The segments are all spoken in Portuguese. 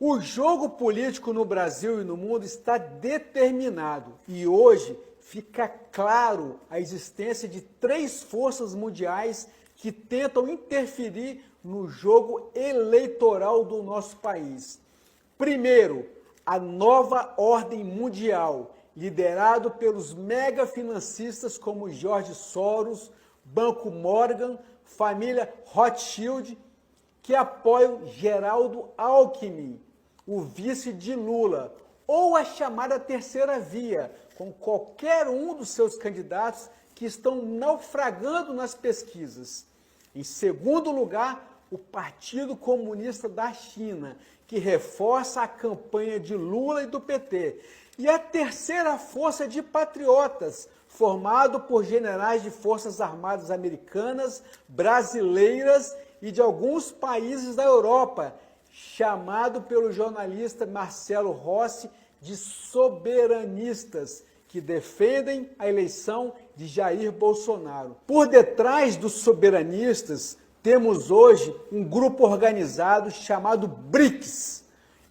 O jogo político no Brasil e no mundo está determinado e hoje fica claro a existência de três forças mundiais que tentam interferir no jogo eleitoral do nosso país. Primeiro, a nova ordem mundial, liderado pelos megafinancistas como George Soros, Banco Morgan, família Rothschild, que apoiam Geraldo Alckmin, o vice de Lula, ou a chamada terceira via, com qualquer um dos seus candidatos que estão naufragando nas pesquisas. Em segundo lugar, o Partido Comunista da China, que reforça a campanha de Lula e do PT. E a terceira força de patriotas, formado por generais de forças armadas americanas, brasileiras e de alguns países da Europa, chamado pelo jornalista Marcelo Rossi de soberanistas, que defendem a eleição de Jair Bolsonaro. Por detrás dos soberanistas, temos hoje um grupo organizado chamado BRICS.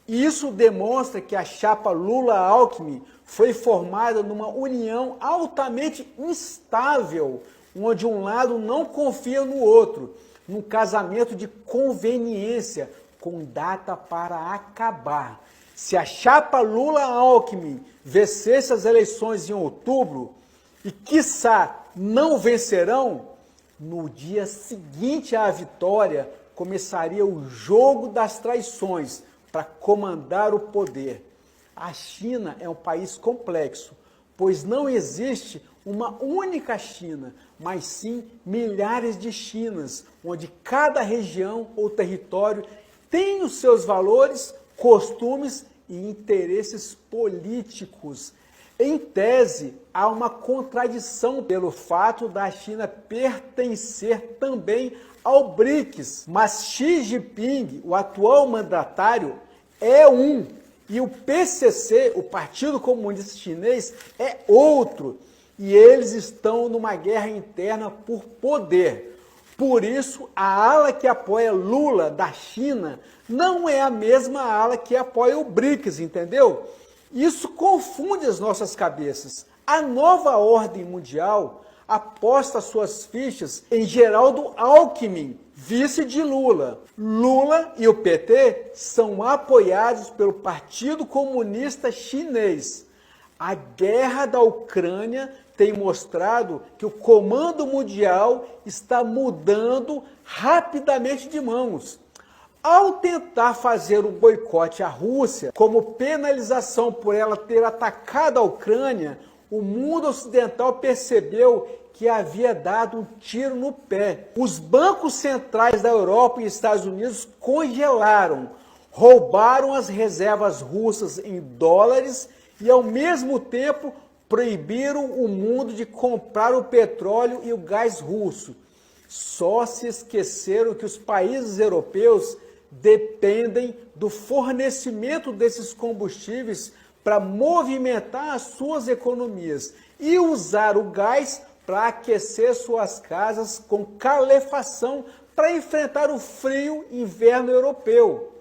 E isso demonstra que a chapa Lula-Alckmin foi formada numa união altamente instável, onde um lado não confia no outro, num casamento de conveniência, com data para acabar. Se a chapa Lula-Alckmin vencesse as eleições em outubro, e quiçá não vencerão, no dia seguinte à vitória começaria o jogo das traições para comandar o poder. A China é um país complexo, pois não existe uma única China, mas sim milhares de Chinas, onde cada região ou território tem os seus valores, costumes e interesses políticos. Em tese, há uma contradição pelo fato da China pertencer também ao BRICS, mas Xi Jinping, o atual mandatário, é um, e o PCC, o Partido Comunista Chinês, é outro, e eles estão numa guerra interna por poder. Por isso, a ala que apoia Lula da China não é a mesma ala que apoia o BRICS, entendeu? Isso confunde as nossas cabeças. A nova ordem mundial aposta suas fichas em Geraldo Alckmin, vice de Lula. Lula e o PT são apoiados pelo Partido Comunista Chinês. A guerra da Ucrânia tem mostrado que o comando mundial está mudando rapidamente de mãos. Ao tentar fazer um boicote à Rússia, como penalização por ela ter atacado a Ucrânia, o mundo ocidental percebeu que havia dado um tiro no pé. Os bancos centrais da Europa e Estados Unidos congelaram, roubaram as reservas russas em dólares e, ao mesmo tempo, proibiram o mundo de comprar o petróleo e o gás russo. Só se esqueceram que os países europeus dependem do fornecimento desses combustíveis para movimentar as suas economias e usar o gás para aquecer suas casas com calefação para enfrentar o frio inverno europeu.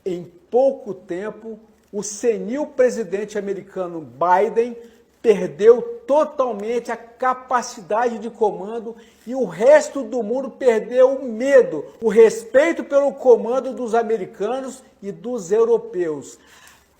Em pouco tempo, o senil presidente americano Biden perdeu totalmente a capacidade de comando e o resto do mundo perdeu o medo, o respeito pelo comando dos americanos e dos europeus.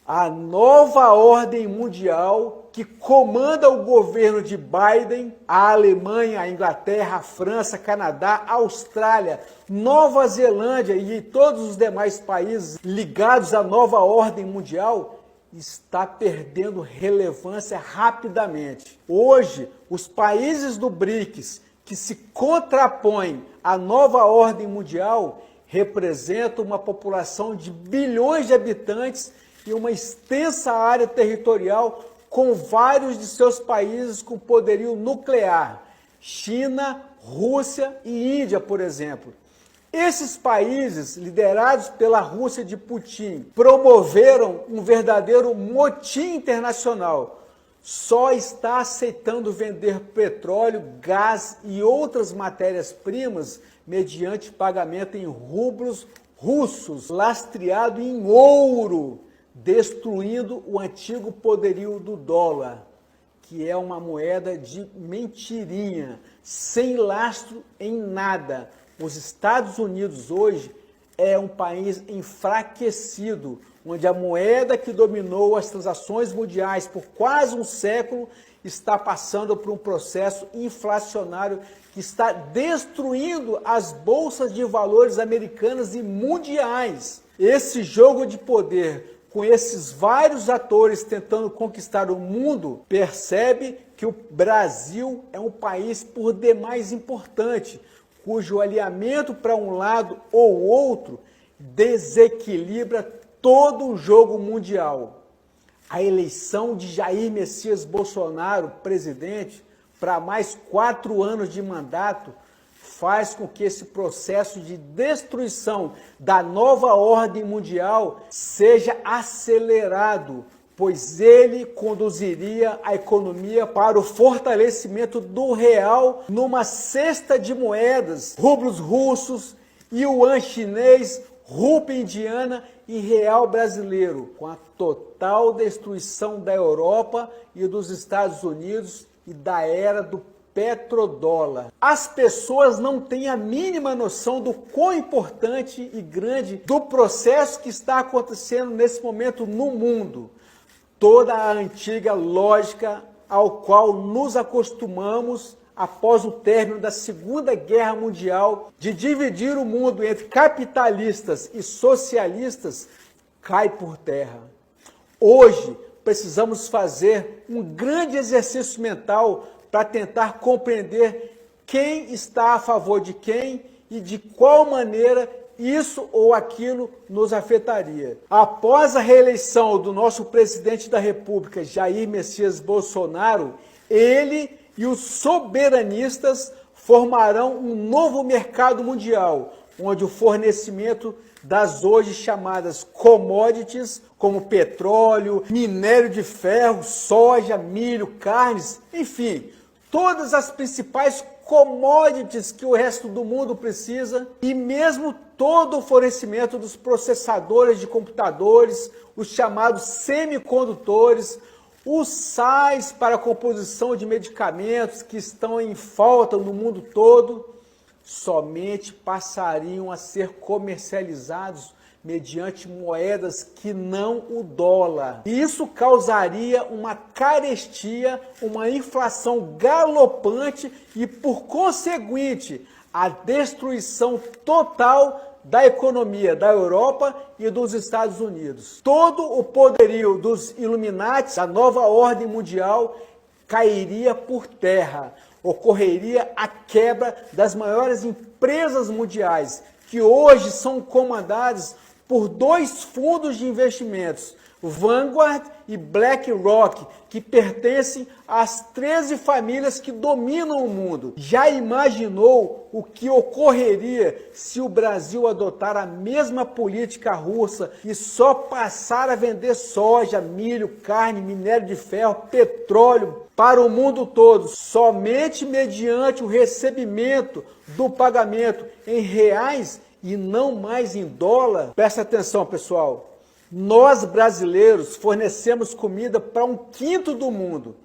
A nova ordem mundial que comanda o governo de Biden, a Alemanha, a Inglaterra, a França, Canadá, a Austrália, Nova Zelândia e todos os demais países ligados à nova ordem mundial, está perdendo relevância rapidamente. Hoje, os países do BRICS que se contrapõem à nova ordem mundial representam uma população de bilhões de habitantes e uma extensa área territorial com vários de seus países com poderio nuclear. China, Rússia e Índia, por exemplo. Esses países, liderados pela Rússia de Putin, promoveram um verdadeiro motim internacional. Só está aceitando vender petróleo, gás e outras matérias-primas mediante pagamento em rublos russos lastreado em ouro, destruindo o antigo poderio do dólar, que é uma moeda de mentirinha, sem lastro em nada. Os Estados Unidos hoje é um país enfraquecido, onde a moeda que dominou as transações mundiais por quase um século está passando por um processo inflacionário que está destruindo as bolsas de valores americanas e mundiais. Esse jogo de poder, com esses vários atores tentando conquistar o mundo, percebe que o Brasil é um país por demais importante, cujo alinhamento para um lado ou outro desequilibra todo o jogo mundial. A eleição de Jair Messias Bolsonaro, presidente, para mais 4 anos de mandato, faz com que esse processo de destruição da nova ordem mundial seja acelerado, pois ele conduziria a economia para o fortalecimento do real numa cesta de moedas, rublos russos, yuan chinês, rúpia indiana e real brasileiro, com a total destruição da Europa e dos Estados Unidos e da era do petrodólar. As pessoas não têm a mínima noção do quão importante e grande do processo que está acontecendo nesse momento no mundo. Toda a antiga lógica ao qual nos acostumamos após o término da Segunda Guerra Mundial de dividir o mundo entre capitalistas e socialistas cai por terra. Hoje precisamos fazer um grande exercício mental para tentar compreender quem está a favor de quem e de qual maneira isso ou aquilo nos afetaria. Após a reeleição do nosso presidente da República, Jair Messias Bolsonaro, ele e os soberanistas formarão um novo mercado mundial, onde o fornecimento das hoje chamadas commodities, como petróleo, minério de ferro, soja, milho, carnes, enfim, todas as principais commodities que o resto do mundo precisa, e mesmo todo o fornecimento dos processadores de computadores, os chamados semicondutores, os sais para a composição de medicamentos que estão em falta no mundo todo, somente passariam a ser comercializados mediante moedas que não o dólar. Isso causaria uma carestia, uma inflação galopante e, por conseguinte, a destruição total da economia da Europa e dos Estados Unidos. Todo o poderio dos Illuminati, da nova ordem mundial, cairia por terra. Ocorreria a quebra das maiores empresas mundiais, que hoje são comandadas por 2 fundos de investimentos, Vanguard e BlackRock, que pertencem às 13 famílias que dominam o mundo. Já imaginou o que ocorreria se o Brasil adotar a mesma política russa e só passar a vender soja, milho, carne, minério de ferro, petróleo para o mundo todo, somente mediante o recebimento do pagamento em reais e não mais em dólar? Presta atenção, pessoal. Nós, brasileiros, fornecemos comida para 1/5 do mundo.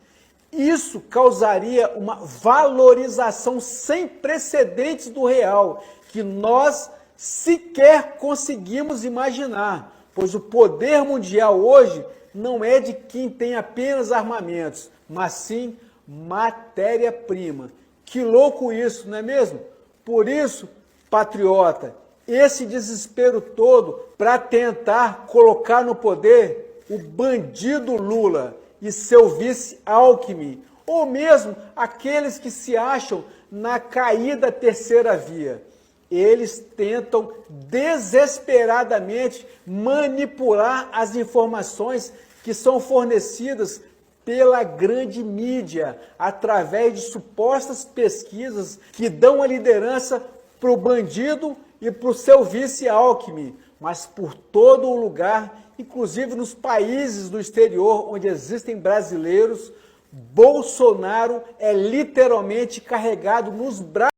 Isso causaria uma valorização sem precedentes do real, que nós sequer conseguimos imaginar, pois o poder mundial hoje não é de quem tem apenas armamentos, mas sim matéria-prima. Que louco isso, não é mesmo? Por isso, patriota, esse desespero todo para tentar colocar no poder o bandido Lula e seu vice Alckmin, ou mesmo aqueles que se acham na caída terceira via. Eles tentam desesperadamente manipular as informações que são fornecidas pela grande mídia, através de supostas pesquisas que dão a liderança para o bandido e para o seu vice Alckmin, mas por todo o lugar, inclusive nos países do exterior onde existem brasileiros, Bolsonaro é literalmente carregado nos braços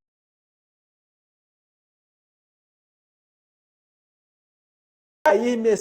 Jair Messias